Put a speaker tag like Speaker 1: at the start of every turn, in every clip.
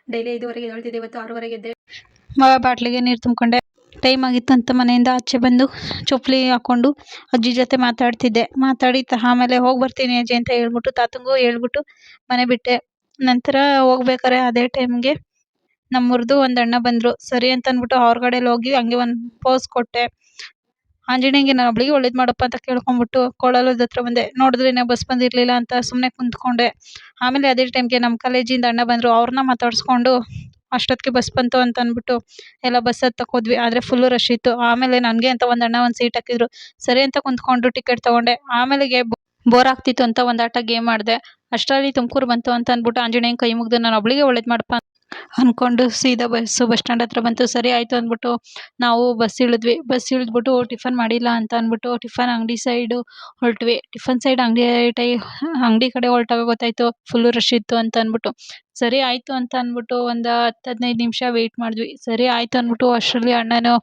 Speaker 1: Daily 5:30ಗೆ ಎದ್ದೇಳ್ತಿದ್ದೆ, ಇವತ್ತು 6:30ಗೆ ಎದ್ದೆ.
Speaker 2: ಬಾಟ್ಲಿಗೆ ನೀರು ತುಂಬಿಕೊಂಡೆ. ಟೈಮ್ ಆಗಿತ್ತು ಅಂತ ಮನೆಯಿಂದ ಆಚೆ ಬಂದು ಚಪ್ಪಲಿ ಹಾಕ್ಕೊಂಡು ಅಜ್ಜಿ ಜೊತೆ ಮಾತಾಡ್ತಿದ್ದೆ. ಮಾತಾಡಿ ಆಮೇಲೆ ಹೋಗಿ ಬರ್ತೀನಿ ಅಜ್ಜಿ ಅಂತ ಹೇಳ್ಬಿಟ್ಟು ತಾತಂಗೂ ಹೇಳ್ಬಿಟ್ಟು ಮನೆ ಬಿಟ್ಟೆ. ನಂತರ ಹೋಗ್ಬೇಕಾರೆ ಅದೇ ಟೈಮ್ಗೆ ನಮ್ಮೂರ್ದು ಒಂದು ಅಣ್ಣ ಬಂದರು. ಸರಿ ಅಂತ ಅಂದ್ಬಿಟ್ಟು ಅವ್ರ ಕಡೆಯಲ್ಲಿ ಹೋಗಿ ಹಂಗೆ ಒಂದು ಪೋಸ್ ಕೊಟ್ಟೆ. ಆಂಜನೇಯಂಗೆ ನಾನು ಒಬ್ಳಿಗೆ ಒಳ್ಳೇದು ಮಾಡಪ್ಪ ಅಂತ ಕೇಳ್ಕೊಂಬಿಟ್ಟು ಕೊಳಲದ ಹತ್ರ ಬಂದೆ. ನೋಡಿದ್ರೆ ಇನ್ನೂ ಬಸ್ ಬಂದಿರಲಿಲ್ಲ ಅಂತ ಸುಮ್ಮನೆ ಕುಂತ್ಕೊಂಡೆ. ಆಮೇಲೆ ಅದೇ ಟೈಮ್ಗೆ ನಮ್ಮ ಕಾಲೇಜಿಂದ ಅಣ್ಣ ಬಂದರು. ಅವ್ರನ್ನ ಮಾತಾಡಿಸ್ಕೊಂಡು ಅಷ್ಟೊತ್ತಿಗೆ ಬಸ್ ಬಂತು ಅಂತ ಅಂದ್ಬಿಟ್ಟು ಎಲ್ಲ ಬಸ್ ಹತ್ತಕ್ಕೆ ಹೋದ್ವಿ. ಆದರೆ ಫುಲ್ಲು ರಶ್ ಇತ್ತು. ಆಮೇಲೆ ನನಗೆ ಅಂತ ಒಂದು ಅಣ್ಣ ಒಂದು ಸೀಟ್ ಹಾಕಿದ್ರು. ಸರಿ ಅಂತ ಕುಂತ್ಕೊಂಡು ಟಿಕೆಟ್ ತೊಗೊಂಡೆ. ಆಮೇಲೆಗೆ ಬೋರ್ ಆಗ್ತಿತ್ತು ಅಂತ ಒಂದು ಆಟ ಗೇಮ್ ಮಾಡಿದೆ. ಅಷ್ಟರಲ್ಲಿ ತುಮಕೂರು ಬಂತು ಅಂತ ಅಂದ್ಬಿಟ್ಟು ಆಂಜನೇಯಂಗೆ ಕೈ ಮುಗಿದು ನಾನು ಒಬ್ಳಿಗೆ ಒಳ್ಳೇದು ಮಾಡಪ್ಪ ಅಂದ್ಕೊಂಡು ಸೀದಾ ಬಸ್ ಸ್ಟ್ಯಾಂಡ್ ಹತ್ರ ಬಂತು. ಸರಿ ಆಯಿತು ಅಂದ್ಬಿಟ್ಟು ನಾವು ಬಸ್ ಇಳಿದ್ವಿ. ಬಸ್ ಇಳಿದ್ಬಿಟ್ಟು ಟಿಫನ್ ಮಾಡಿಲ್ಲ ಅಂತ ಅಂದ್ಬಿಟ್ಟು ಟಿಫನ್ ಅಂಗಡಿ ಸೈಡು ಹೊರಟ್ವಿ. ಟಿಫನ್ ಸೈಡ್ ಅಂಗಡಿ ಕಡೆ ಹೊರಟಾಗ ಗೊತ್ತಾಯಿತು ಫುಲ್ಲು ರಶ್ ಇತ್ತು ಅಂತ ಅಂದ್ಬಿಟ್ಟು. ಸರಿ ಆಯಿತು ಅಂತ ಅಂದ್ಬಿಟ್ಟು ಒಂದು 10-15 ನಿಮಿಷ ವೆಯ್ಟ್ ಮಾಡಿದ್ವಿ. ಸರಿ ಆಯಿತು ಅಂದ್ಬಿಟ್ಟು ಅಷ್ಟರಲ್ಲಿ ಅಣ್ಣನು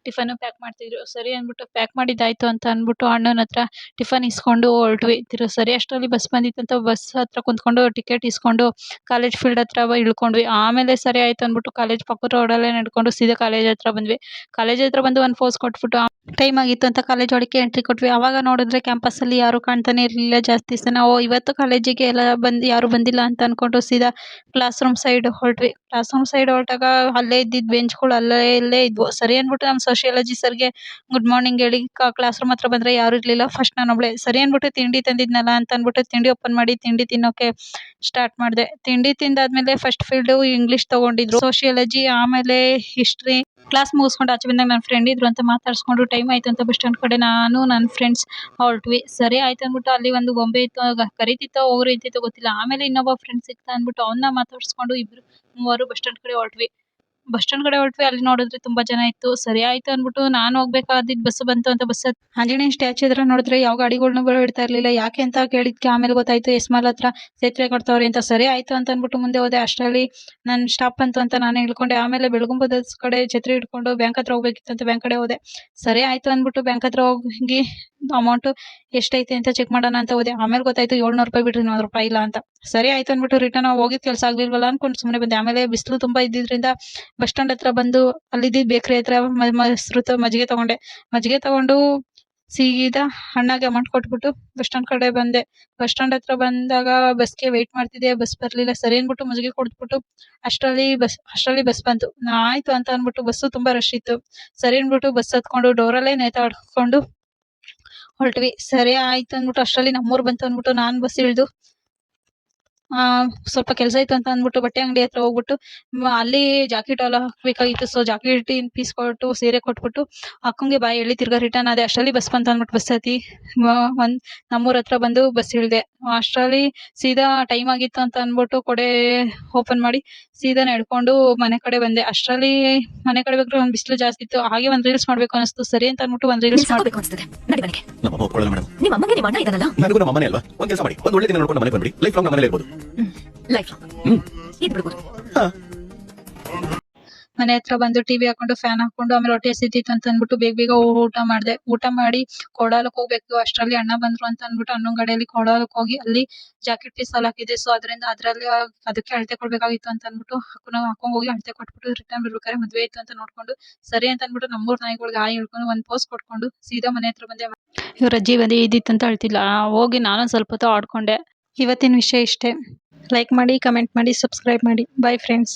Speaker 2: ಟಿಫನ್ನು ಪ್ಯಾಕ್ ಮಾಡ್ತಿದ್ರು. ಸರಿ ಅಂದ್ಬಿಟ್ಟು ಪ್ಯಾಕ್ ಮಾಡಿದ್ದಾಯಿತು ಅಂತ ಅಂದ್ಬಿಟ್ಟು ಅಣ್ಣನ ಹತ್ರ ಟಿಫನ್ ಇಸ್ಕೊಂಡು ಹೊರಟ್ವಿ. ಸರಿ ಅಷ್ಟರಲ್ಲಿ ಬಸ್ ಬಂದಿತ್ತಂತ ಬಸ್ ಹತ್ರ ಕುಂತ್ಕೊಂಡು ಟಿಕೆಟ್ ಇಸ್ಕೊಂಡು ಕಾಲೇಜ್ ಫೀಲ್ಡ್ ಹತ್ರ ಇಳ್ಕೊಂಡ್ವಿ. ಆಮೇಲೆ ಸರಿ ಆಯಿತು ಅಂದ್ಬಿಟ್ಟು ಕಾಲೇಜ್ ಪಕ್ಕದ ರೋಡಲ್ಲೇ ನಡ್ಕೊಂಡು ಸೀದಾ ಕಾಲೇಜ್ ಹತ್ರ ಬಂದ್ವಿ. ಕಾಲೇಜ್ ಹತ್ರ ಬಂದು ಒಂದು ಪೋಸ್ ಕೊಟ್ಬಿಟ್ಟು ಟೈಮ್ ಆಗಿತ್ತು ಅಂತ ಕಾಲೇಜ್ ಒಳಗೆ ಎಂಟ್ರಿ ಕೊಟ್ವಿ. ಆವಾಗ ನೋಡಿದ್ರೆ ಕ್ಯಾಂಪಸ್ಸಲ್ಲಿ ಯಾರೂ ಕಾಣ್ತಾನೆ ಇರಲಿಲ್ಲ ಜಾಸ್ತಿ ದಿವಸ. ನಾವು ಇವತ್ತು ಕಾಲೇಜಿಗೆ ಎಲ್ಲ ಯಾರೂ ಬಂದಿಲ್ಲ ಅಂತ ಅಂದ್ಕೊಂಡು ಸೀದಾ ಕ್ಲಾಸ್ ರೂಮ್ ಸೈಡ್ ಹೊರಟ್ವಿ. ಕ್ಲಾಸ್ ರೂಮ್ ಸೈಡ್ ಹೊರಟಾಗ ಅಲ್ಲೇ ಇದ್ದಿದ್ದು ಬೆಂಚ್ಗಳು ಇಲ್ಲೇ ಇದ್ವು. ಸರಿ ಅಂದ್ಬಿಟ್ಟು ನಮ್ಮ ಸೋಷಿಯಾಲಜಿ ಸರ್ಗೆ ಗುಡ್ ಮಾರ್ನಿಂಗ್ ಹೇಳಿ ಕ್ಲಾಸ್ ರೂಮ್ ಹತ್ರ ಬಂದರೆ ಯಾರೂ ಇರಲಿಲ್ಲ. ಫಸ್ಟ್ ನಾನು ಒಬ್ಬಳೇ. ಸರಿ ಅಂದ್ಬಿಟ್ಟು ತಿಂಡಿ ತಂದಿದ್ನಲ್ಲ ಅಂತ ಅಂದ್ಬಿಟ್ಟು ತಿಂಡಿ ಓಪನ್ ಮಾಡಿ ತಿಂಡಿ ತಿನ್ನೋಕ್ಕೆ ಸ್ಟಾರ್ಟ್ ಮಾಡಿದೆ. ತಿಂಡಿ ತಿಂದಾದ್ಮೇಲೆ ಫಸ್ಟ್ ಫೀಲ್ಡು ಇಂಗ್ಲೀಷ್ ತೊಗೊಂಡಿದ್ರು, ಸೋಷಿಯಾಲಜಿ, ಆಮೇಲೆ ಹಿಸ್ಟ್ರಿ. ಕ್ಲಾಸ್ ಮುಗಿಸ್ಕೊಂಡು ಆಚೆ ಬಂದಾಗ ನನ್ನ ಫ್ರೆಂಡ್ ಇದ್ರು ಅಂತ ಮಾತಾಡಿಸ್ಕೊಂಡು ಟೈಮ್ ಆಯಿತು ಅಂತ ಬಸ್ ಸ್ಟ್ಯಾಂಡ್ ಕಡೆ ನಾನು ನನ್ನ ಫ್ರೆಂಡ್ಸ್ ಹೊರಟ್ವಿ. ಸರಿ ಆಯಿತು ಅಂದ್ಬಿಟ್ಟು ಅಲ್ಲಿ ಒಂದು ಗೊಂಬೆ ಇತ್ತು, ಕರೀತಿತ್ತೋ ಹೋಗ್ರು ಇದ್ದಿತ್ತೋ ಗೊತ್ತಿಲ್ಲ. ಆಮೇಲೆ ಇನ್ನೊಬ್ಬ ಫ್ರೆಂಡ್ ಸಿಕ್ತ ಅಂದ್ಬಿಟ್ಟು ಅವನ್ನ ಮಾತಾಡಿಸ್ಕೊಂಡು ಮೂವರು ಬಸ್ ಸ್ಟ್ಯಾಂಡ್ ಕಡೆ ಹೊರಟ್ವಿ. ಅಲ್ಲಿ ನೋಡಿದ್ರೆ ತುಂಬ ಜನ ಇತ್ತು. ಸರಿ ಆಯಿತು ಅಂದ್ಬಿಟ್ಟು ನಾನು ಹೋಗ್ಬೇಕಾದಿದ್ದು ಬಸ್ ಬಂತು ಅಂತ ಬಸ್ ಆಂಜನೇಯ ಸ್ಟ್ಯಾಚು ಹತ್ರ ನೋಡಿದ್ರೆ ಯಾವ ಗಾಡಿಗಳ್ನೂ ಬಿಡ್ತಾ ಇರಲಿಲ್ಲ. ಯಾಕೆ ಅಂತ ಕೇಳಿದ್ಕೆ ಆಮೇಲೆ ಗೊತ್ತಾಯಿತು ಎಸ್ಮಾಲ್ ಹತ್ರ ಸೇತುವೆ ಕಟ್ತವ್ರೆ ಅಂತ. ಸರಿ ಆಯಿತು ಅಂತ ಅಂದ್ಬಿಟ್ಟು ಮುಂದೆ ಹೋದೆ. ಅಷ್ಟರಲ್ಲಿ ನನ್ನ ಸ್ಟಾಪ್ ಬಂತು ಅಂತ ನಾನೇ ಇಳ್ಕೊಂಡೆ. ಆಮೇಲೆ ಬೆಳಗುಂಬದ ಕಡೆ ಛತ್ರಿ ಹಿಡ್ಕೊಂಡು ಬ್ಯಾಂಕ್ ಹತ್ರ ಹೋಗ್ಬೇಕಿತ್ತು ಅಂತ ಬ್ಯಾಂಕ್ ಕಡೆ ಹೋದೆ. ಸರಿ ಆಯಿತು ಅಂದ್ಬಿಟ್ಟು ಬ್ಯಾಂಕ್ ಹತ್ರ ಹೋಗಿ ಅಮೌಂಟು ಎಷ್ಟೈತೆ ಅಂತ ಚೆಕ್ ಮಾಡೋಣ ಅಂತ ಹೋದೆ. ಆಮೇಲೆ ಗೊತ್ತಾಯಿತು 700 ರೂಪಾಯಿ ಬಿಟ್ರೆ 400 ರೂಪಾಯಿ ಇಲ್ಲ ಅಂತ. ಸರಿ ಆಯಿತು ಅಂದ್ಬಿಟ್ಟು ರಿಟರ್ನ್ ಹೋಗಿದ್ದು ಕೆಲಸ ಆಗಲಿಲ್ವಲ್ಲ ಅಂದ್ಕೊಂಡು ಸುಮ್ಮನೆ ಬಂದೆ. ಆಮೇಲೆ ಬಿಸಿಲು ತುಂಬ ಇದ್ದಿದ್ದರಿಂದ ಬಸ್ ಸ್ಟ್ಯಾಂಡ್ ಹತ್ರ ಬಂದು ಅಲ್ಲಿದ್ದ ಬೇಕ್ರಿ ಹತ್ರ ಮೊಸರು ಮಜ್ಜಿಗೆ ತೊಗೊಂಡೆ. ಮಜ್ಜಿಗೆ ತೊಗೊಂಡು ಸೀದಾ ಅಣ್ಣಗೆ ಅಮೌಂಟ್ ಕೊಟ್ಬಿಟ್ಟು ಬಸ್ ಸ್ಟ್ಯಾಂಡ್ ಕಡೆ ಬಂದೆ. ಬಸ್ ಸ್ಟ್ಯಾಂಡ್ ಹತ್ರ ಬಂದಾಗ ಬಸ್ಗೆ ವೆಯ್ಟ್ ಮಾಡ್ತಿದ್ದೆ, ಬಸ್ ಬರಲಿಲ್ಲ. ಸರಿ ಅಂದ್ಬಿಟ್ಟು ಮಜ್ಜಿಗೆ ಕುಡಿದ್ಬಿಟ್ಟು ಅಷ್ಟರಲ್ಲಿ ಬಸ್ ಬಂತು. ಆಯಿತು ಅಂತ ಅಂದ್ಬಿಟ್ಟು ಬಸ್ಸು ತುಂಬ ರಶ್ ಇತ್ತು. ಸರಿ ಅಂದ್ಬಿಟ್ಟು ಬಸ್ ಹತ್ಕೊಂಡು ಡೋರಲ್ಲೇ ನೇತಾಡ್ಕೊಂಡು ಹೊರಟ್ವಿ. ಸರಿ ಆಯಿತು ಅಂದ್ಬಿಟ್ಟು ಅಷ್ಟರಲ್ಲಿ ನಮ್ಮೂರು ಬಂತು ಅಂದ್ಬಿಟ್ಟು ನಾನು ಬಸ್ ಇಳಿದು ಸ್ವಲ್ಪ ಕೆಲಸ ಇತ್ತು ಅಂತ ಅಂದ್ಬಿಟ್ಟು ಬಟ್ಟೆ ಅಂಗಡಿ ಹತ್ರ ಹೋಗ್ಬಿಟ್ಟು ಅಲ್ಲಿ ಜಾಕೆಟ್ ಎಲ್ಲ ಹಾಕಬೇಕಾಗಿತ್ತು. ಸೊ ಜಾಕೆಟಿನ ಪೀಸ್ ಕೊಟ್ಟು ಸೀರೆ ಕೊಟ್ಬಿಟ್ಟು ಅಕ್ಕಂಗೆ ಬಾಯಿ ಹೇಳಿ ತಿರ್ಗಾ ರಿಟರ್ನ್ ಆದೆ. ಅಷ್ಟರಲ್ಲಿ ಬಸ್ ಬಂತು ಅಂದ್ಬಿಟ್ಟು ಬಸ್ ಹತ್ತಿ ಒಂದು ನಮ್ಮೂರ ಹತ್ರ ಬಂದು ಬಸ್ ಇಳಿದೆ. ಅಷ್ಟರಲ್ಲಿ ಸೀದಾ ಟೈಮ್ ಆಗಿತ್ತು ಅಂತ ಅಂದ್ಬಿಟ್ಟು ಕೊಡೆ ಓಪನ್ ಮಾಡಿ ಸೀದಾ ನಡ್ಕೊಂಡು ಮನೆ ಕಡೆ ಬಂದೆ. ಅಷ್ಟರಲ್ಲಿ ಮನೆ ಕಡೆ ಬೇಕಾದ್ರೆ ಒಂದು ಬಿಸಿಲು ಜಾಸ್ತಿ ಇತ್ತು. ಹಾಗೆ ಒಂದು ರೀಲ್ಸ್ ಮಾಡಬೇಕು ಅನಿಸ್ತು. ಸರಿ ಅಂತ ಅಂದ್ಬಿಟ್ಟು ಒಂದು ರೀಲ್ಸ್ ಮಾಡಬೇಕು
Speaker 3: ಅನಿಸ್ತದೆ. ನಡಿ ಮನೆಗೆ. ನಮ್ಮಮ್ಮ ಒಪ್ಕೊಳ್ಳಲ್ಲ ಮೇಡಮ್. ನಿಮ್ಮ ಅಮ್ಮಗೆ ನಿಮ್ಮ ಅಣ್ಣ ಇದಾನಲ್ಲ. ನನಗೂ ನಮ್ಮ ಅಮ್ಮನೇ ಅಲ್ವಾ. ಒಂದು ಕೆಲಸ ಮಾಡಿ, ಒಂದು ಒಳ್ಳೆ ದಿನ ನೋಡ್ಕೊಂಡು ಮನೆಗೆ ಬಂದ್ಬಿಡಿ. ಲೈಫ್ ಲಾಂಗ್ ಮನೇಲಿ ಇರ್ಬೋದು. ಲೈಫ್ ಇದು ಬಿಡ್ಬೋದು.
Speaker 2: ಮನೆ ಹತ್ರ ಬಂದು ಟಿವಿ ಹಾಕೊಂಡು ಫ್ಯಾನ್ ಹಾಕೊಂಡು ಆಮೇಲೆ ಹೊಟ್ಟೆ ಹಸಿತಿತ್ತು ಅಂತ ಅಂದ್ಬಿಟ್ಟು ಬೇಗ ಊಟ ಮಾಡಿದೆ. ಊಟ ಮಾಡಿ ಕೊಡಾಲಕ್ಕೆ ಹೋಗ್ಬೇಕು. ಅಷ್ಟರಲ್ಲಿ ಅಣ್ಣ ಬಂದ್ರು ಅಂತ ಅಂದ್ಬಿಟ್ಟು ಅಣ್ಣನ ಗಾಡಿಯಲ್ಲಿ ಕೊಡಾಲಕ್ಕೆ ಹೋಗಿ ಅಲ್ಲಿ ಜಾಕೆಟ್ ಪೀಸ್ ಅಲ್ಲಿ ಹಾಕಿದೆ. ಸೊ ಅದರಲ್ಲಿ ಅದಕ್ಕೆ ಅಳತೆ ಕೊಡ್ಬೇಕಾಗಿತ್ತು ಅಂತ ಅಂದ್ಬಿಟ್ಟು ಹಾಕೊಂಡ್ ಹೋಗಿ ಅಳತೆ ಕೊಟ್ಬಿಟ್ಟು ರಿಟರ್ನ್ ಬರ್ಬೇಕಾದ್ರೆ ಮದ್ವೆ ಇತ್ತು ಅಂತ ನೋಡ್ಕೊಂಡು ಸರಿ ಅಂತ ಅಂದ್ಬಿಟ್ಟು ನಮ್ಮೂರ್ ನಾಯಿಗಳಿಗೆ ಹಾಯ್ ಹೇಳ್ಕೊಂಡು ಒಂದು ಪೋಸ್ ಕೊಟ್ಕೊಂಡು ಸೀದಾ ಮನೆ ಹತ್ರ ಬಂದೆ. ಇವ್ರ ಅಜ್ಜಿ ಬಂದು ಇದ್ದಿತ್ತು ಅಂತ ಹೇಳ್ತಿಲ್ಲ. ಹೋಗಿ ನಾನು ಸ್ವಲ್ಪ ಹೊತ್ತು ಆಡ್ಕೊಂಡೆ. ಇವತ್ತಿನ ವಿಷಯ ಇಷ್ಟೇ. ಲೈಕ್ ಮಾಡಿ, ಕಮೆಂಟ್ ಮಾಡಿ, ಸಬ್ಸ್ಕ್ರೈಬ್ ಮಾಡಿ. Bye friends.